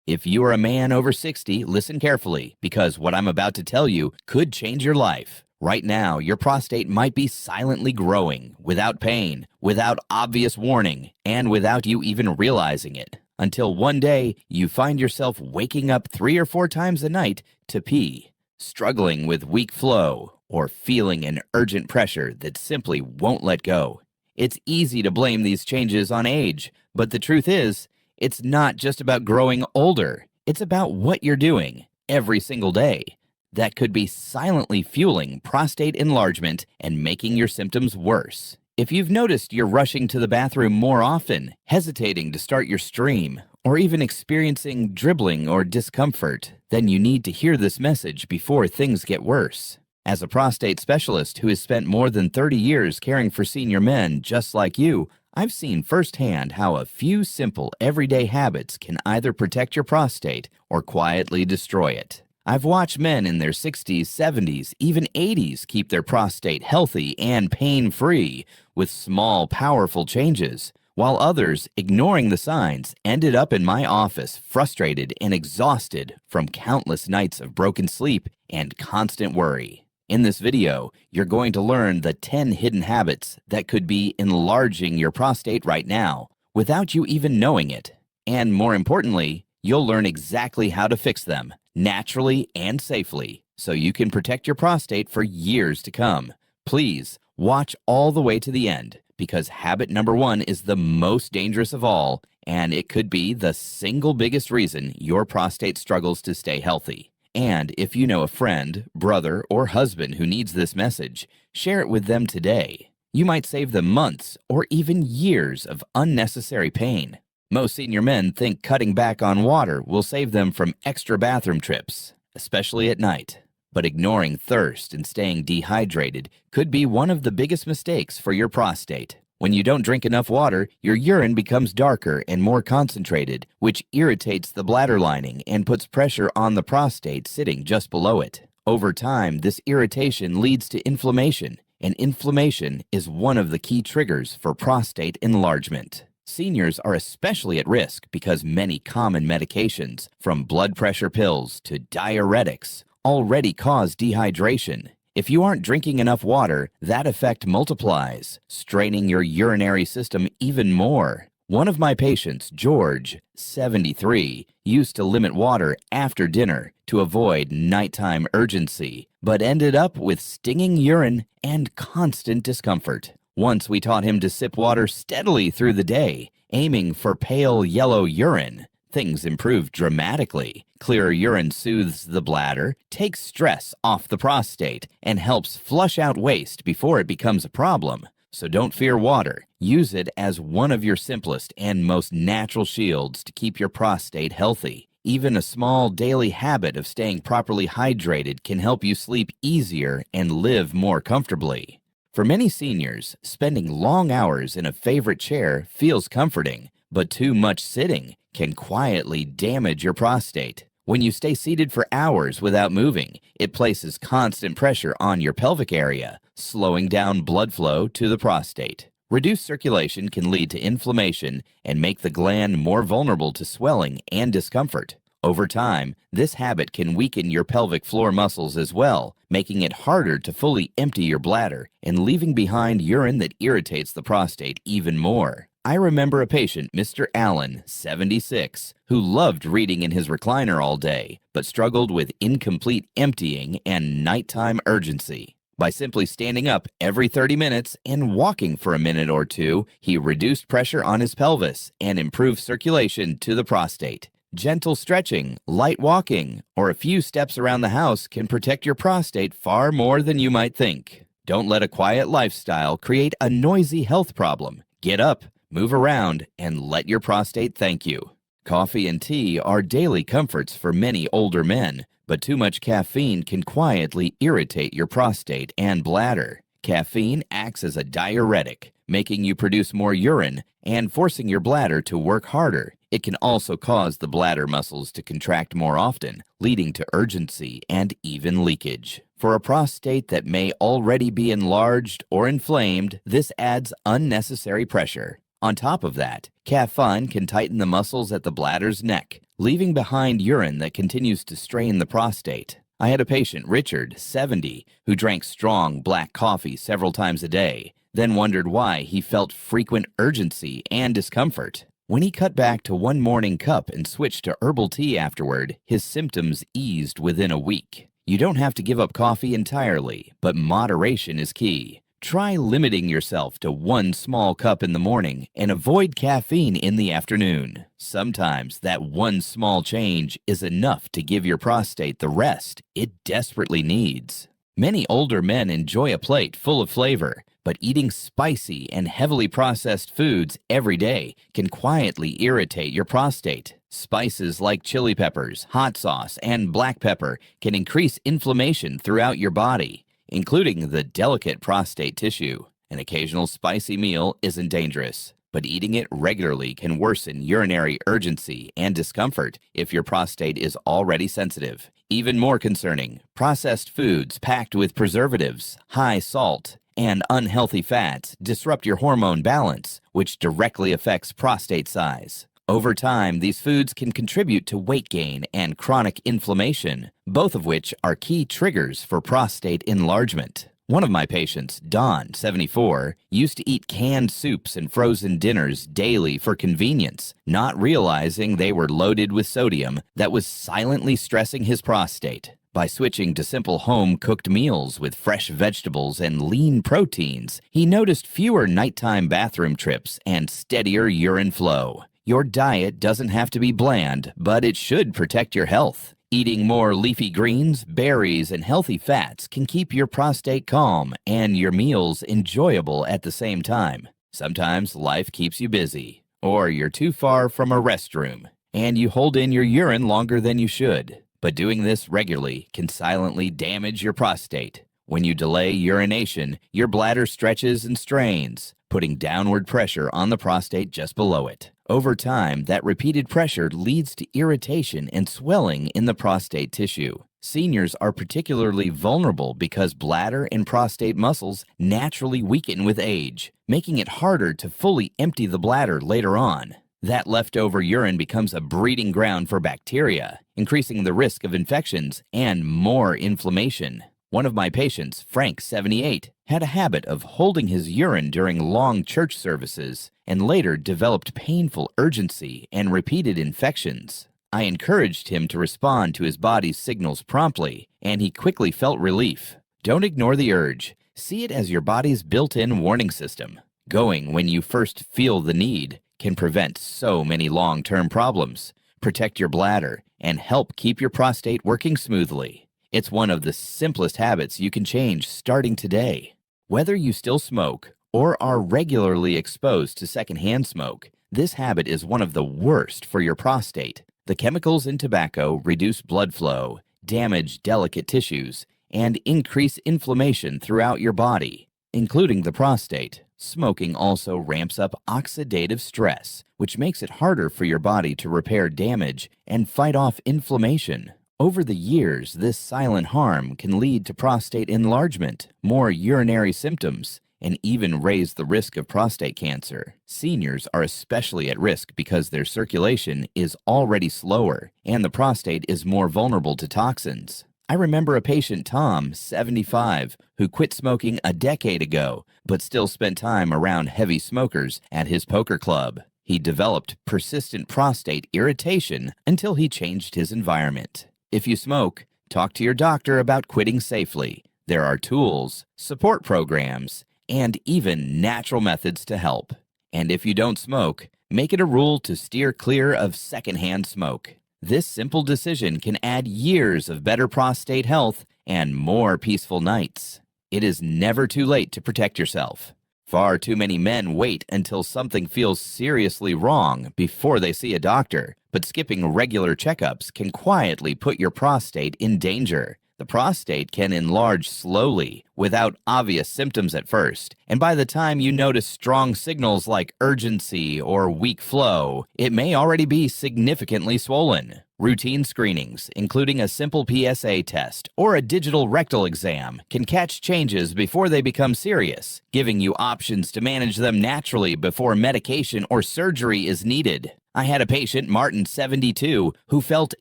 If you are a man over 60, listen carefully, because what I'm about to tell you could change your life. Right now, your prostate might be silently growing, without pain, without obvious warning, and without you even realizing it. Until one day, you find yourself waking up 3 or 4 times a night to pee, struggling with weak flow, or feeling an urgent pressure that simply won't let go. It's easy to blame these changes on age, but the truth is, it's not just about growing older. It's about what you're doing every single day that could be silently fueling prostate enlargement and making your symptoms worse. If you've noticed you're rushing to the bathroom more often, hesitating to start your stream, or even experiencing dribbling or discomfort, then you need to hear this message before things get worse. As a prostate specialist who has spent more than 30 years caring for senior men just like you, I've seen firsthand how a few simple everyday habits can either protect your prostate or quietly destroy it. I've watched men in their 60s, 70s, even 80s keep their prostate healthy and pain-free with small, powerful changes, while others, ignoring the signs, ended up in my office frustrated and exhausted from countless nights of broken sleep and constant worry. In this video, you're going to learn the 10 hidden habits that could be enlarging your prostate right now without you even knowing it. And more importantly, you'll learn exactly how to fix them naturally and safely so you can protect your prostate for years to come. Please watch all the way to the end because habit number 1 is the most dangerous of all, and it could be the single biggest reason your prostate struggles to stay healthy. And if you know a friend, brother, or husband who needs this message, share it with them today. You might save them months or even years of unnecessary pain. Most senior men think cutting back on water will save them from extra bathroom trips, especially at night. But ignoring thirst and staying dehydrated could be one of the biggest mistakes for your prostate. When you don't drink enough water, your urine becomes darker and more concentrated, which irritates the bladder lining and puts pressure on the prostate sitting just below it. Over time, this irritation leads to inflammation, and inflammation is one of the key triggers for prostate enlargement. Seniors are especially at risk because many common medications, from blood pressure pills to diuretics, already cause dehydration. If you aren't drinking enough water, that effect multiplies, straining your urinary system even more. One of my patients, George, 73, used to limit water after dinner to avoid nighttime urgency, but ended up with stinging urine and constant discomfort. Once we taught him to sip water steadily through the day, aiming for pale yellow urine. Things improved dramatically. Clearer urine soothes the bladder, takes stress off the prostate, and helps flush out waste before it becomes a problem. So don't fear water. Use it as one of your simplest and most natural shields to keep your prostate healthy. Even a small daily habit of staying properly hydrated can help you sleep easier and live more comfortably. For many seniors, spending long hours in a favorite chair feels comforting, but too much sitting can quietly damage your prostate. When you stay seated for hours without moving, it places constant pressure on your pelvic area, slowing down blood flow to the prostate. Reduced circulation can lead to inflammation and make the gland more vulnerable to swelling and discomfort. Over time, this habit can weaken your pelvic floor muscles as well, making it harder to fully empty your bladder and leaving behind urine that irritates the prostate even more. I remember a patient, Mr. Allen, 76, who loved reading in his recliner all day, but struggled with incomplete emptying and nighttime urgency. By simply standing up every 30 minutes and walking for a minute or two, he reduced pressure on his pelvis and improved circulation to the prostate. Gentle stretching, light walking, or a few steps around the house can protect your prostate far more than you might think. Don't let a quiet lifestyle create a noisy health problem. Get up, move around, and let your prostate thank you. Coffee and tea are daily comforts for many older men, but too much caffeine can quietly irritate your prostate and bladder. Caffeine acts as a diuretic, making you produce more urine and forcing your bladder to work harder. It can also cause the bladder muscles to contract more often, leading to urgency and even leakage. For a prostate that may already be enlarged or inflamed, this adds unnecessary pressure. On top of that, caffeine can tighten the muscles at the bladder's neck, leaving behind urine that continues to strain the prostate. I had a patient, Richard, 70, who drank strong black coffee several times a day, then wondered why he felt frequent urgency and discomfort. When he cut back to one morning cup and switched to herbal tea afterward, his symptoms eased within a week. You don't have to give up coffee entirely, but moderation is key. Try limiting yourself to one small cup in the morning and avoid caffeine in the afternoon. Sometimes that one small change is enough to give your prostate the rest it desperately needs. Many older men enjoy a plate full of flavor, but eating spicy and heavily processed foods every day can quietly irritate your prostate. Spices like chili peppers, hot sauce, and black pepper can increase inflammation throughout your body, including the delicate prostate tissue. An occasional spicy meal isn't dangerous, but eating it regularly can worsen urinary urgency and discomfort if your prostate is already sensitive. Even more concerning, processed foods packed with preservatives, high salt, and unhealthy fats disrupt your hormone balance, which directly affects prostate size. Over time, these foods can contribute to weight gain and chronic inflammation, both of which are key triggers for prostate enlargement. One of my patients, Don, 74, used to eat canned soups and frozen dinners daily for convenience, not realizing they were loaded with sodium that was silently stressing his prostate. By switching to simple home-cooked meals with fresh vegetables and lean proteins, he noticed fewer nighttime bathroom trips and steadier urine flow. Your diet doesn't have to be bland, but it should protect your health. Eating more leafy greens, berries, and healthy fats can keep your prostate calm and your meals enjoyable at the same time. Sometimes life keeps you busy, or you're too far from a restroom, and you hold in your urine longer than you should. But doing this regularly can silently damage your prostate. When you delay urination, your bladder stretches and strains, putting downward pressure on the prostate just below it. Over time, that repeated pressure leads to irritation and swelling in the prostate tissue. Seniors are particularly vulnerable because bladder and prostate muscles naturally weaken with age, making it harder to fully empty the bladder later on. That leftover urine becomes a breeding ground for bacteria, increasing the risk of infections and more inflammation. One of my patients, Frank, 78, had a habit of holding his urine during long church services and later developed painful urgency and repeated infections. I encouraged him to respond to his body's signals promptly, and he quickly felt relief. Don't ignore the urge. See it as your body's built-in warning system. Going when you first feel the need can prevent so many long-term problems, protect your bladder, and help keep your prostate working smoothly. It's one of the simplest habits you can change starting today. Whether you still smoke or are regularly exposed to secondhand smoke, this habit is one of the worst for your prostate. The chemicals in tobacco reduce blood flow, damage delicate tissues, and increase inflammation throughout your body, including the prostate. Smoking also ramps up oxidative stress, which makes it harder for your body to repair damage and fight off inflammation. Over the years, this silent harm can lead to prostate enlargement, more urinary symptoms, and even raise the risk of prostate cancer. Seniors are especially at risk because their circulation is already slower and the prostate is more vulnerable to toxins. I remember a patient, Tom, 75, who quit smoking a decade ago, but still spent time around heavy smokers at his poker club. He developed persistent prostate irritation until he changed his environment. If you smoke, talk to your doctor about quitting safely. There are tools, support programs, and even natural methods to help. And if you don't smoke, make it a rule to steer clear of secondhand smoke. This simple decision can add years of better prostate health and more peaceful nights. It is never too late to protect yourself. Far too many men wait until something feels seriously wrong before they see a doctor, but skipping regular checkups can quietly put your prostate in danger. The prostate can enlarge slowly, without obvious symptoms at first, and by the time you notice strong signals like urgency or weak flow, it may already be significantly swollen. Routine screenings, including a simple PSA test or a digital rectal exam, can catch changes before they become serious, giving you options to manage them naturally before medication or surgery is needed. I had a patient, Martin, 72, who felt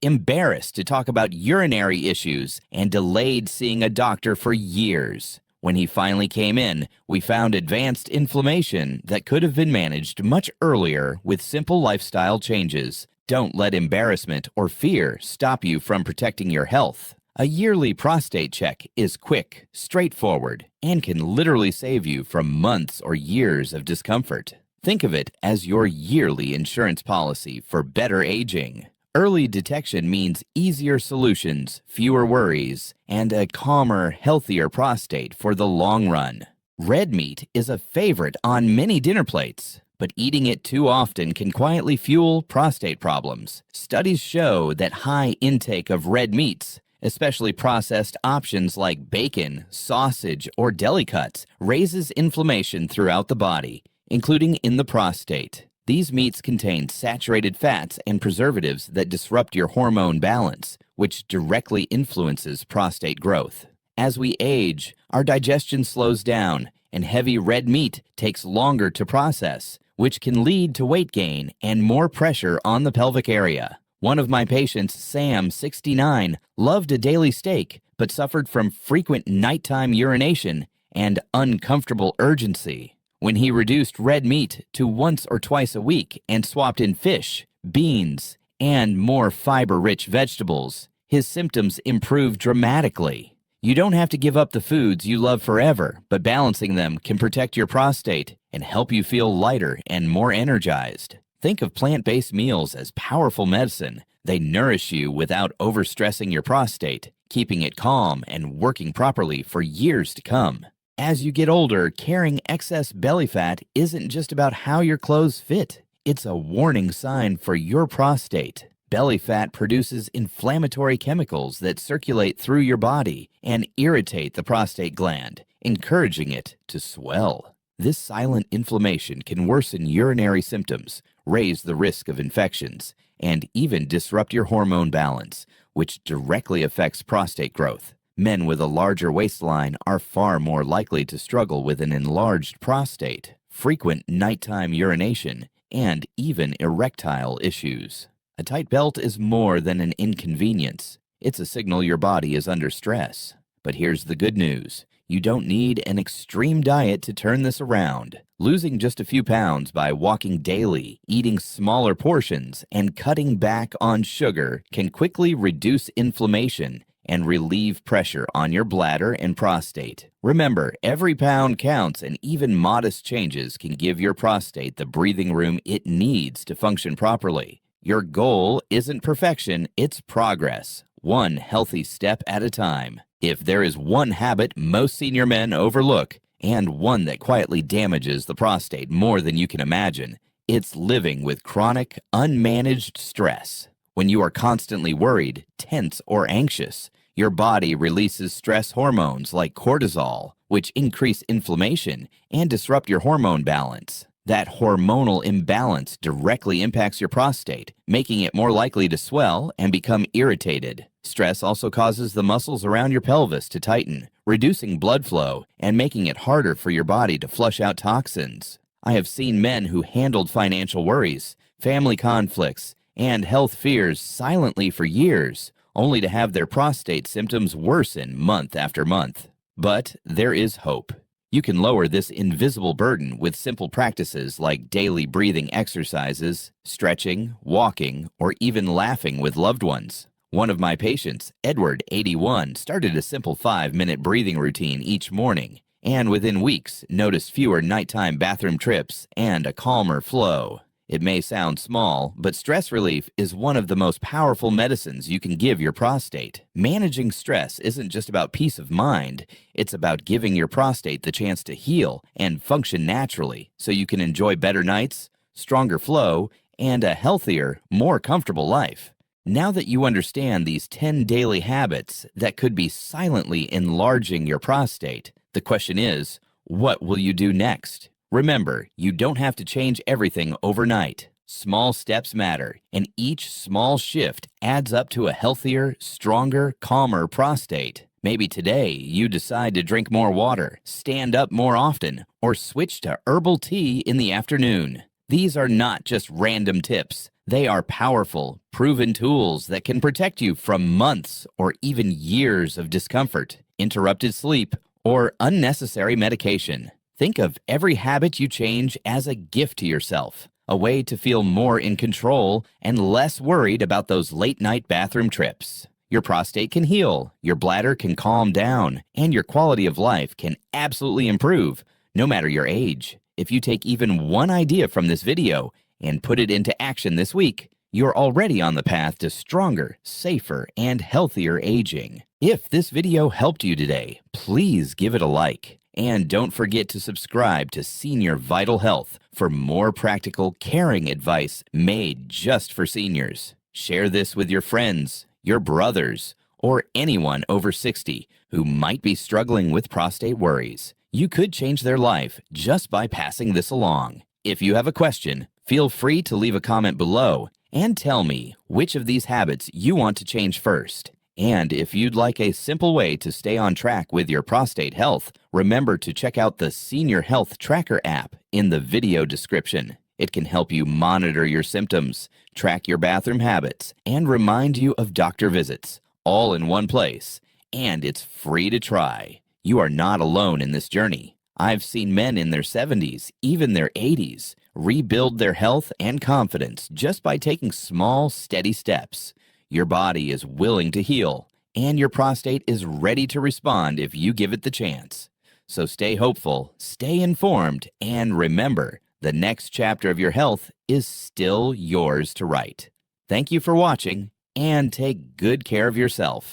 embarrassed to talk about urinary issues and delayed seeing a doctor for years. When he finally came in, we found advanced inflammation that could have been managed much earlier with simple lifestyle changes. Don't let embarrassment or fear stop you from protecting your health. A yearly prostate check is quick, straightforward, and can literally save you from months or years of discomfort. Think of it as your yearly insurance policy for better aging. Early detection means easier solutions, fewer worries, and a calmer, healthier prostate for the long run. Red meat is a favorite on many dinner plates, but eating it too often can quietly fuel prostate problems. Studies show that high intake of red meats, especially processed options like bacon, sausage, or deli cuts, raises inflammation throughout the body, including in the prostate. These meats contain saturated fats and preservatives that disrupt your hormone balance, which directly influences prostate growth. As we age, our digestion slows down, and heavy red meat takes longer to process, which can lead to weight gain and more pressure on the pelvic area. One of my patients, Sam, 69, loved a daily steak, but suffered from frequent nighttime urination and uncomfortable urgency. When he reduced red meat to once or twice a week and swapped in fish, beans, and more fiber-rich vegetables, his symptoms improved dramatically. You don't have to give up the foods you love forever, but balancing them can protect your prostate and help you feel lighter and more energized. Think of plant-based meals as powerful medicine. They nourish you without overstressing your prostate, keeping it calm and working properly for years to come. As you get older, carrying excess belly fat isn't just about how your clothes fit. It's a warning sign for your prostate. Belly fat produces inflammatory chemicals that circulate through your body and irritate the prostate gland, encouraging it to swell. This silent inflammation can worsen urinary symptoms, raise the risk of infections, and even disrupt your hormone balance, which directly affects prostate growth. Men with a larger waistline are far more likely to struggle with an enlarged prostate, frequent nighttime urination, and even erectile issues. A tight belt is more than an inconvenience. It's a signal your body is under stress. But here's the good news. You don't need an extreme diet to turn this around. Losing just a few pounds by walking daily, eating smaller portions, and cutting back on sugar can quickly reduce inflammation and relieve pressure on your bladder and prostate. Remember, every pound counts, and even modest changes can give your prostate the breathing room it needs to function properly. Your goal isn't perfection, it's progress, one healthy step at a time. If there is one habit most senior men overlook, and one that quietly damages the prostate more than you can imagine, it's living with chronic, unmanaged stress. When you are constantly worried, tense, or anxious, your body releases stress hormones like cortisol, which increase inflammation and disrupt your hormone balance. That hormonal imbalance directly impacts your prostate, making it more likely to swell and become irritated. Stress also causes the muscles around your pelvis to tighten, reducing blood flow and making it harder for your body to flush out toxins. I have seen men who handled financial worries, family conflicts, and health fears silently for years, only to have their prostate symptoms worsen month after month. But there is hope. You can lower this invisible burden with simple practices like daily breathing exercises, stretching, walking, or even laughing with loved ones. One of my patients, Edward, 81, started a simple 5-minute breathing routine each morning, and within weeks noticed fewer nighttime bathroom trips and a calmer flow. It may sound small, but stress relief is one of the most powerful medicines you can give your prostate. Managing stress isn't just about peace of mind, it's about giving your prostate the chance to heal and function naturally so you can enjoy better nights, stronger flow, and a healthier, more comfortable life. Now that you understand these 10 daily habits that could be silently enlarging your prostate, the question is, what will you do next? Remember, you don't have to change everything overnight. Small steps matter, and each small shift adds up to a healthier, stronger, calmer prostate. Maybe today you decide to drink more water, stand up more often, or switch to herbal tea in the afternoon. These are not just random tips. They are powerful, proven tools that can protect you from months or even years of discomfort, interrupted sleep, or unnecessary medication. Think of every habit you change as a gift to yourself, a way to feel more in control and less worried about those late-night bathroom trips. Your prostate can heal, your bladder can calm down, and your quality of life can absolutely improve, no matter your age. If you take even one idea from this video and put it into action this week, you're already on the path to stronger, safer, and healthier aging. If this video helped you today, please give it a like. And don't forget to subscribe to Senior Vital Health for more practical, caring advice made just for seniors. Share this with your friends, your brothers, or anyone over 60 who might be struggling with prostate worries. You could change their life just by passing this along. If you have a question, feel free to leave a comment below and tell me which of these habits you want to change first. And if you'd like a simple way to stay on track with your prostate health, remember to check out the Senior Health Tracker app in the video description. It can help you monitor your symptoms, track your bathroom habits, and remind you of doctor visits, all in one place. And it's free to try. You are not alone in this journey. I've seen men in their 70s, even their 80s, rebuild their health and confidence just by taking small, steady steps. Your body is willing to heal, and your prostate is ready to respond if you give it the chance. So stay hopeful, stay informed, and remember, the next chapter of your health is still yours to write. Thank you for watching, and take good care of yourself.